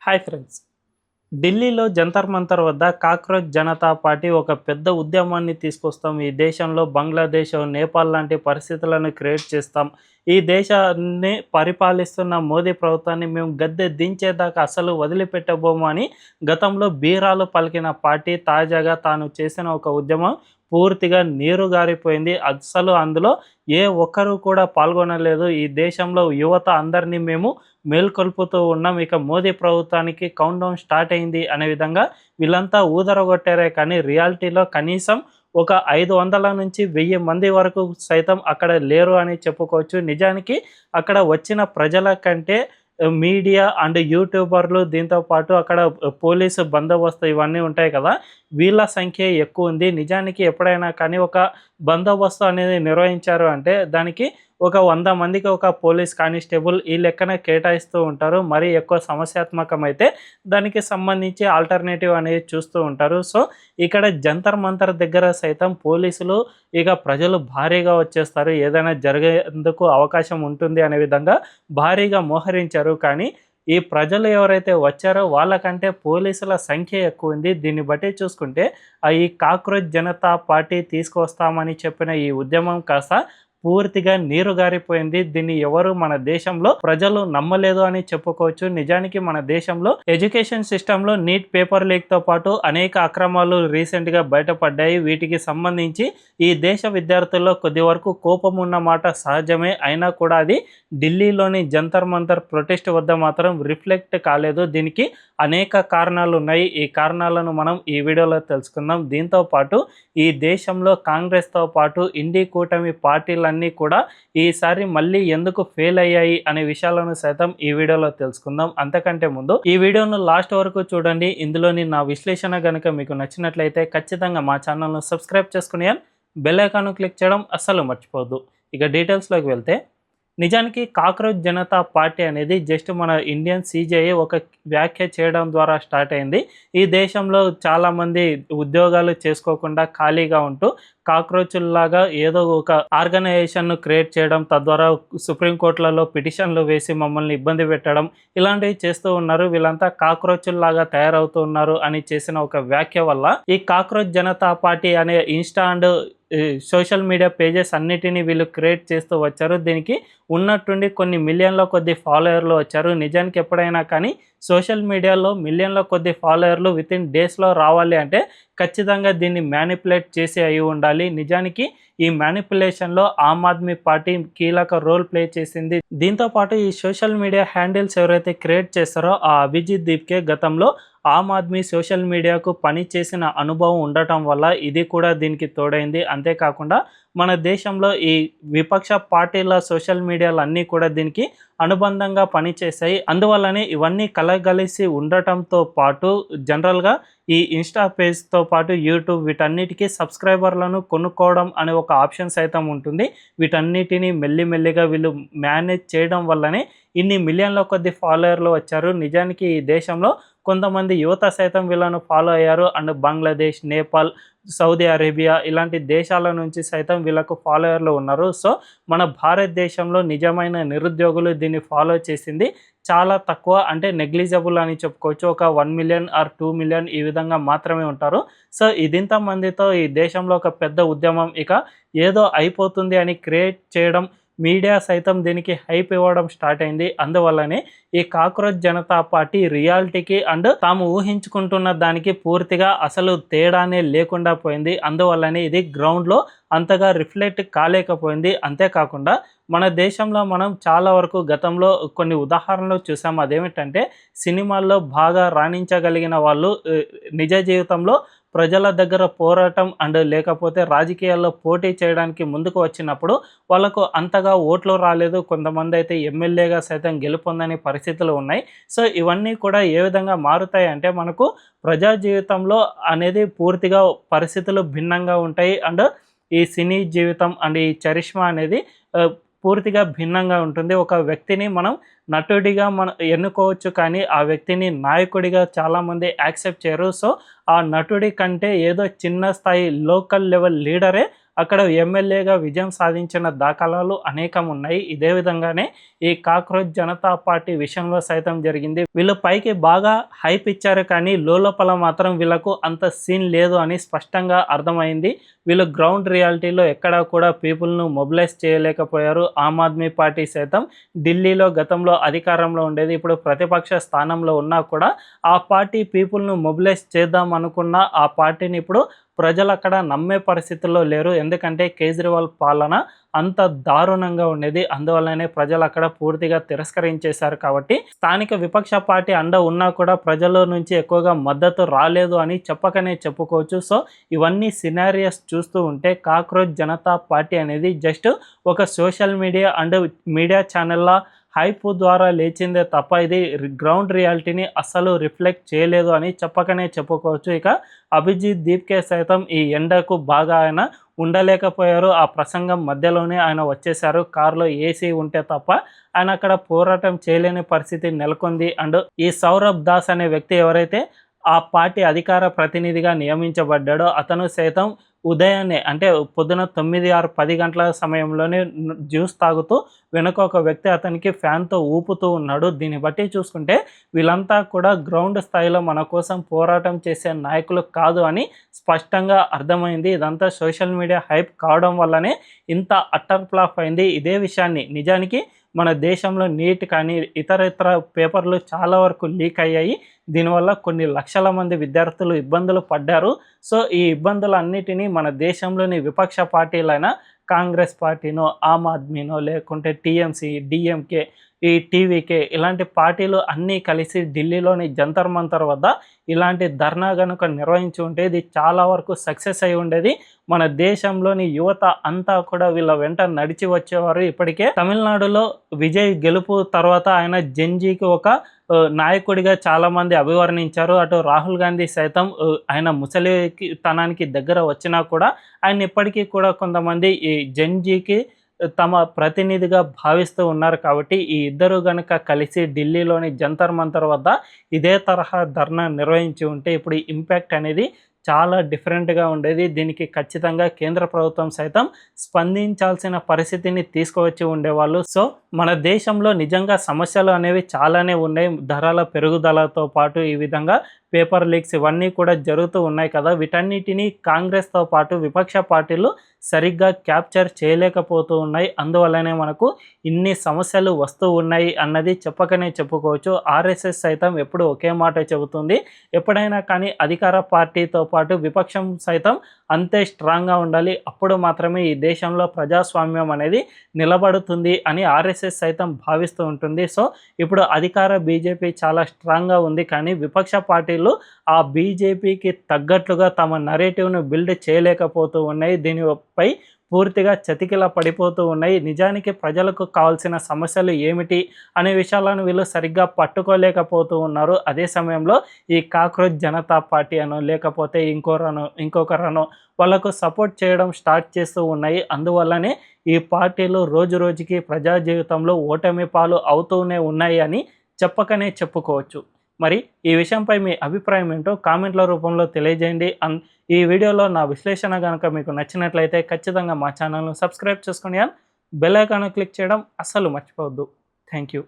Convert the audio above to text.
Hi friends. ఢిల్లీలో జంతర్ మంతర్ వద్ద cockroach Janata party ఒక పెద్ద ఉద్యమాన్ని తీసుకొస్తాం. ఈ దేశంలో బంగ్లాదేశ్, నేపాల్ లాంటి పరిస్థితులను క్రియేట్ చేస్తాం. ఈ దేశాన్ని పరిపాలిస్తున్న మోదీ ప్రభుత్వాన్ని మేము గద్దె దించేదాకా అసలు వదిలిపెట్టబోము అని గతంలో బీరాలు పలికిన పార్టీ తాజాగా తాను చేసిన ఒక ఉద్యమం పూర్తిగా నీరుగారిపోయింది. అస్సలు అందులో ఏ ఒక్కరు కూడా పాల్గొనలేదు. ఈ దేశంలో యువత అందరినీ మేము మేల్కొల్పుతూ ఉన్నాం. ఇక మోదీ ప్రభుత్వానికి కౌంట్ డౌన్ స్టార్ట్ అయింది అనే విధంగా వీళ్ళంతా ఊదరగొట్టారే కానీ రియాలిటీలో కనీసం ఒక 500 నుంచి 1000 మంది వరకు సైతం అక్కడ లేరు అని చెప్పుకోవచ్చు. నిజానికి అక్కడ వచ్చిన ప్రజల కంటే మీడియా అండ్ యూట్యూబర్లు, దీంతో పాటు అక్కడ పోలీసు బందోబస్తు ఇవన్నీ ఉంటాయి కదా, వీళ్ళ సంఖ్య ఎక్కువ ఉంది. నిజానికి ఎప్పుడైనా కానీ ఒక బందోబస్తు అనేది నిర్వహించారు అంటే దానికి ఒక 100 మందికి ఒక పోలీస్ కానిస్టేబుల్ ఈ లెక్కన కేటాయిస్తూ ఉంటారు. మరీ ఎక్కువ సమస్యాత్మకమైతే దానికి సంబంధించి ఆల్టర్నేటివ్ అనేది చూస్తూ ఉంటారు. సో ఇక్కడ జంతర్ మంతర్ దగ్గర సైతం పోలీసులు ఇక ప్రజలు భారీగా వచ్చేస్తారు, ఏదైనా జరిగేందుకు అవకాశం ఉంటుంది అనే విధంగా భారీగా మోహరించారు. కానీ ఈ ప్రజలు ఎవరైతే వచ్చారో వాళ్ళకంటే పోలీసుల సంఖ్య ఎక్కువ ఉంది. దీన్ని బట్టి చూసుకుంటే ఈ కాక్రోచ్ జనతా పార్టీ తీసుకొస్తామని చెప్పిన ఈ ఉద్యమం కాస్త పూర్తిగా నీరుగారిపోయింది. దీన్ని ఎవరు మన దేశంలో ప్రజలు నమ్మలేదు అని చెప్పుకోవచ్చు. నిజానికి మన దేశంలో ఎడ్యుకేషన్ సిస్టంలో నీట్ పేపర్ లీక్తో పాటు అనేక అక్రమాలు రీసెంట్గా బయటపడ్డాయి. వీటికి సంబంధించి ఈ దేశ విద్యార్థుల్లో కొద్ది వరకు కోపం ఉన్న మాట సహజమే. అయినా కూడా అది ఢిల్లీలోని జంతర్ మంతర్ ప్రొటెస్ట్ వద్ద మాత్రం రిఫ్లెక్ట్ కాలేదు. దీనికి అనేక కారణాలు ఉన్నాయి. ఈ కారణాలను మనం ఈ వీడియోలో తెలుసుకుందాం. దీంతో పాటు ఈ దేశంలో కాంగ్రెస్తో పాటు ఇండి కూటమి పార్టీలన్నీ కూడా ఈసారి మళ్ళీ ఎందుకు ఫెయిల్ అయ్యాయి అనే విషయాలను సైతం ఈ వీడియోలో తెలుసుకుందాం. అంతకంటే ముందు ఈ వీడియోను లాస్ట్ వరకు చూడండి. ఇందులోని నా విశ్లేషణ కనుక మీకు నచ్చినట్లయితే ఖచ్చితంగా మా ఛానల్ను సబ్స్క్రైబ్ చేసుకుని బెల్ ఐకాన్ క్లిక్ చేయడం అస్సలు మర్చిపోవద్దు. ఇక డీటెయిల్స్లోకి వెళ్తే, నిజానికి కాక్రోచ్ జనతా పార్టీ అనేది జస్ట్ మన ఇండియన్ సిజేఐ ఒక వ్యాఖ్య చేయడం ద్వారా స్టార్ట్ అయింది. ఈ దేశంలో చాలామంది ఉద్యోగాలు చేసుకోకుండా ఖాళీగా ఉంటూ కాక్రోచుల్లాగా ఏదో ఒక ఆర్గనైజేషన్ను క్రియేట్ చేయడం, తద్వారా సుప్రీంకోర్టులలో పిటిషన్లు వేసి మమ్మల్ని ఇబ్బంది పెట్టడం, ఇలాంటివి చేస్తూ ఉన్నారు. వీళ్ళంతా కాక్రోచుల్లాగా తయారవుతూ ఉన్నారు అని చేసిన ఒక వ్యాఖ్య వల్ల ఈ కాక్రోచ్ జనతా పార్టీ అనే Insta and social media pages అన్నిటినీ వీళ్ళు క్రియేట్ చేస్తూ వచ్చారు. దీనికి ఉన్నట్టుండి కొన్ని మిలియన్ల కొద్ది ఫాలోయర్లు వచ్చారు. నిజానికి ఎప్పుడైనా కానీ సోషల్ మీడియాలో మిలియన్ల కొద్ది ఫాలోయర్లు వితిన్ డేస్లో రావాలి అంటే ఖచ్చితంగా దీన్ని మ్యానిపులేట్ చేసి అయి ఉండాలి. నిజానికి ఈ మ్యానిపులేషన్లో ఆమ్ ఆద్మీ పార్టీ కీలక రోల్ ప్లే చేసింది. దీంతో పాటు ఈ సోషల్ మీడియా హ్యాండిల్స్ ఎవరైతే క్రియేట్ చేస్తారో ఆ అభిజిత్ దీప్కే గతంలో ఆమ్ ఆద్మీ సోషల్ మీడియాకు పని చేసిన అనుభవం ఉండటం వల్ల ఇది కూడా దీనికి తోడైంది. అంతేకాకుండా మన దేశంలో ఈ విపక్ష పార్టీల సోషల్ మీడియాలు అన్నీ కూడా దీనికి అనుబంధంగా పనిచేశాయి. అందువల్లనే ఇవన్నీ కలగలిసి ఉండటంతో పాటు జనరల్గా ఈ ఇన్స్టా పేజ్తో పాటు యూట్యూబ్ వీటన్నిటికీ సబ్స్క్రైబర్లను కొనుక్కోవడం అనే ఒక ఆప్షన్ సైతం ఉంటుంది. వీటన్నిటిని మెల్లిమెల్లిగా వీళ్ళు మేనేజ్ చేయడం వల్లనే ఇన్ని మిలియన్ల కొద్ది ఫాలోయర్లు వచ్చారు. నిజానికి ఈ దేశంలో కొంతమంది యువత సైతం వీళ్ళను ఫాలో అయ్యారు. And Bangladesh, Nepal, Saudi Arabia ఇలాంటి దేశాల నుంచి సైతం వీళ్ళకు ఫాలోయర్లు ఉన్నారు. సో మన భారతదేశంలో నిజమైన నిరుద్యోగులు దీన్ని ఫాలో చేసింది చాలా తక్కువ, అంటే నెగ్లిజబుల్ అని చెప్పుకోవచ్చు. ఒక 1 మిలియన్ ఆర్ 2 మిలియన్ ఈ విధంగా మాత్రమే ఉంటారు. సో ఇదింత మందితో ఈ దేశంలో ఒక పెద్ద ఉద్యమం ఇక ఏదో అయిపోతుంది అని క్రియేట్ చేయడం, మీడియా సైతం దీనికి హైప్ ఇవ్వడం స్టార్ట్ అయింది. అందువల్లనే ఈ కాక్రోచ్ జనతా పార్టీ రియాలిటీకి అండ్ తాము ఊహించుకుంటున్న దానికి పూర్తిగా అసలు తేడానే లేకుండా పోయింది. అందువల్లనే ఇది గ్రౌండ్లో అంతగా రిఫ్లెక్ట్ కాలేకపోయింది. అంతేకాకుండా మన దేశంలో మనం చాలా వరకు గతంలో కొన్ని ఉదాహరణలు చూసాం. అదేమిటంటే సినిమాల్లో బాగా రాణించగలిగిన వాళ్ళు నిజ జీవితంలో ప్రజల దగ్గర పోరాటం అండ్ లేకపోతే రాజకీయాల్లో పోటీ చేయడానికి ముందుకు వచ్చినప్పుడు వాళ్ళకు అంతగా ఓట్లు రాలేదు. కొంతమంది అయితే ఎమ్మెల్యేగా సైతం గెలుపొందని పరిస్థితులు ఉన్నాయి. సో ఇవన్నీ కూడా ఏ విధంగా మారుతాయి అంటే మనకు ప్రజా జీవితంలో అనేది పూర్తిగా పరిస్థితులు భిన్నంగా ఉంటాయి. అండ్ ఈ సినీ జీవితం అండ్ ఈ చరిష్మా అనేది పూర్తిగా భిన్నంగా ఉంటుంది. ఒక వ్యక్తిని మనం నటుడిగా మనం ఎన్నుకోవచ్చు, కానీ ఆ వ్యక్తిని నాయకుడిగా చాలామంది యాక్సెప్ట్ చేయరు. సో ఆ నటుడి కంటే ఏదో చిన్న స్థాయి లోకల్ లెవెల్ లీడరే అక్కడ ఎమ్మెల్యేగా విజయం సాధించిన దాఖలాలు అనేకం ఉన్నాయి. ఇదే విధంగానే ఈ కాక్రోచ్ జనతా పార్టీ విషయంలో సైతం జరిగింది. వీళ్ళు పైకి బాగా హైప్ ఇచ్చారు, కానీ లోపల మాత్రం వీళ్ళకు అంత సీన్ లేదు అని స్పష్టంగా అర్థమైంది. వీళ్ళు గ్రౌండ్ రియాలిటీలో ఎక్కడా కూడా పీపుల్ను మొబిలైజ్ చేయలేకపోయారు. ఆమ్ ఆద్మీ పార్టీ సైతం ఢిల్లీలో గతంలో అధికారంలో ఉండేది, ఇప్పుడు ప్రతిపక్ష స్థానంలో ఉన్నా కూడా ఆ పార్టీ పీపుల్ను మొబిలైజ్ చేద్దాం అనుకున్న ఆ పార్టీని ఇప్పుడు ప్రజలు అక్కడ నమ్మే పరిస్థితుల్లో లేరు. ఎందుకంటే కేజ్రీవాల్ పాలన అంత దారుణంగా ఉండేది. అందువల్లనే ప్రజలు అక్కడ పూర్తిగా తిరస్కరించేశారు. కాబట్టి స్థానిక విపక్ష పార్టీ అండ ఉన్నా కూడా ప్రజల నుంచి ఎక్కువగా మద్దతు రాలేదు అని చెప్పకనే చెప్పుకోవచ్చు. సో ఇవన్నీ సినారియస్ చూస్తూ ఉంటే కాక్రోచ్ జనతా పార్టీ అనేది జస్ట్ ఒక సోషల్ మీడియా అండ్ మీడియా ఛానళ్ళ హైప్ ద్వారా లేచిందే తప్ప ఇది గ్రౌండ్ రియాలిటీని అస్సలు రిఫ్లెక్ట్ చేయలేదు అని చెప్పకనే చెప్పుకోవచ్చు. ఇక అభిజిత్ దీప్కే సైతం ఈ ఎండకు బాగా ఆయన ఉండలేకపోయారు. ఆ ప్రసంగం మధ్యలోనే ఆయన వచ్చేశారు. కారులో ఏసీ ఉంటే తప్ప ఆయన అక్కడ పోరాటం చేయలేని పరిస్థితి నెలకొంది. అండ్ ఈ సౌరభ్ దాస్ అనే వ్యక్తి ఎవరైతే ఆ పార్టీ అధికార ప్రతినిధిగా నియమించబడ్డాడో అతను సైతం ఉదయాన్నే అంటే పొద్దున 9, 6, 10 గంటల సమయంలోనే జ్యూస్ తాగుతూ వెనుక ఒక వ్యక్తి అతనికి ఫ్యాన్తో ఊపుతూ ఉన్నాడు. దీన్ని బట్టి చూసుకుంటే వీళ్ళంతా కూడా గ్రౌండ్ స్థాయిలో మన కోసం పోరాటం చేసే నాయకులు కాదు అని స్పష్టంగా అర్థమైంది. ఇదంతా సోషల్ మీడియా హైప్ కావడం వల్లనే ఇంత అట్టర్ ఫ్లాప్ అయింది. ఇదే విషయాన్ని నిజానికి మన దేశంలో నీట్ కానీ ఇతర పేపర్లు చాలా వరకు లీక్ అయ్యాయి. దీనివల్ల కొన్ని లక్షల మంది విద్యార్థులు ఇబ్బందులు పడ్డారు. సో ఈ ఇబ్బందులన్నిటినీ మన దేశంలోని విపక్ష పార్టీలైన కాంగ్రెస్ పార్టీనో, ఆమ్ ఆద్మీనో, లేకుంటే టీఎంసీ, డిఎంకే, ఈ టీవీకే ఇలాంటి పార్టీలు అన్నీ కలిసి ఢిల్లీలోని జంతర్ మంతర్ వద్ద ఇలాంటి ధర్నా కనుక నిర్వహించి ఉంటే ఇది చాలా వరకు సక్సెస్ అయి ఉండేది. మన దేశంలోని యువత అంతా కూడా వీళ్ళ వెంట నడిచి వచ్చేవారు. ఇప్పటికే తమిళనాడులో విజయ్ గెలుపు తర్వాత ఆయన జెన్జీకి ఒక నాయకుడిగా చాలామంది అభివర్ణించారు. అటు రాహుల్ గాంధీ సైతం ఆయన ముసలితనానికి దగ్గర వచ్చినా కూడా ఆయన ఇప్పటికీ కూడా కొంతమంది ఈ జెన్జీకి తమ ప్రతినిధిగా భావిస్తూ ఉన్నారు. కాబట్టి ఈ ఇద్దరు గనుక కలిసి ఢిల్లీలోని జంతర్ మంతర్ వద్ద ఇదే తరహా ధర్నా నిర్వహించి ఉంటే ఇప్పుడు ఇంపాక్ట్ అనేది చాలా డిఫరెంట్గా ఉండేది. దీనికి ఖచ్చితంగా కేంద్ర ప్రభుత్వం సైతం స్పందించాల్సిన పరిస్థితిని తీసుకువచ్చి ఉండేవాళ్ళు. సో మన దేశంలో నిజంగా సమస్యలు అనేవి చాలానే ఉన్నాయి. ధరల పెరుగుదలతో పాటు ఈ విధంగా పేపర్ లీక్స్ ఇవన్నీ కూడా జరుగుతూ ఉన్నాయి కదా. వీటన్నిటినీ కాంగ్రెస్తో పాటు విపక్ష పార్టీలు సరిగ్గా క్యాప్చర్ చేయలేకపోతూ ఉన్నాయి. అందువల్లనే మనకు ఇన్ని సమస్యలు వస్తూ ఉన్నాయి అన్నది చెప్పకనే చెప్పుకోవచ్చు. ఆర్ఎస్ఎస్ సైతం ఎప్పుడు ఒకే మాట చెబుతుంది, ఎప్పుడైనా కానీ అధికార పార్టీతో పాటు విపక్షం సైతం అంతే స్ట్రాంగ్గా ఉండాలి, అప్పుడు మాత్రమే ఈ దేశంలో ప్రజాస్వామ్యం అనేది నిలబడుతుంది అని ఆర్ఎస్ఎస్ సైతం భావిస్తూ ఉంటుంది. సో ఇప్పుడు అధికార బీజేపీ చాలా స్ట్రాంగ్గా ఉంది, కానీ విపక్ష పార్టీలు ఆ బీజేపీకి తగ్గట్లుగా తమ నరేటివ్ను బిల్డ్ చేయలేకపోతూ ఉన్నాయి. దీనిపై పూర్తిగా చతికిల పడిపోతూ ఉన్నాయి. నిజానికి ప్రజలకు కావాల్సిన సమస్యలు ఏమిటి అనే విషయాలను వీళ్ళు సరిగ్గా పట్టుకోలేకపోతూ ఉన్నారు. అదే సమయంలో ఈ కాక్రోచ్ జనతా పార్టీ అనో లేకపోతే ఇంకొకరనో వాళ్ళకు సపోర్ట్ చేయడం స్టార్ట్ చేస్తూ ఉన్నాయి. అందువల్లనే ఈ పార్టీలు రోజు రోజుకి ప్రజా జీవితంలో ఓటమి పాలు అవుతూనే ఉన్నాయి అని చెప్పకనే చెప్పుకోవచ్చు. మరి ఈ విషయంపై మీ అభిప్రాయం ఏంటో కామెంట్ల రూపంలో తెలియజేయండి. ఈ వీడియోలో నా విశ్లేషణ కనుక మీకు నచ్చినట్లయితే ఖచ్చితంగా మా ఛానల్ను సబ్స్క్రైబ్ చేసుకొని బెల్ ఐకాన్ క్లిక్ చేయడం అస్సలు మర్చిపోవద్దు. Thank you.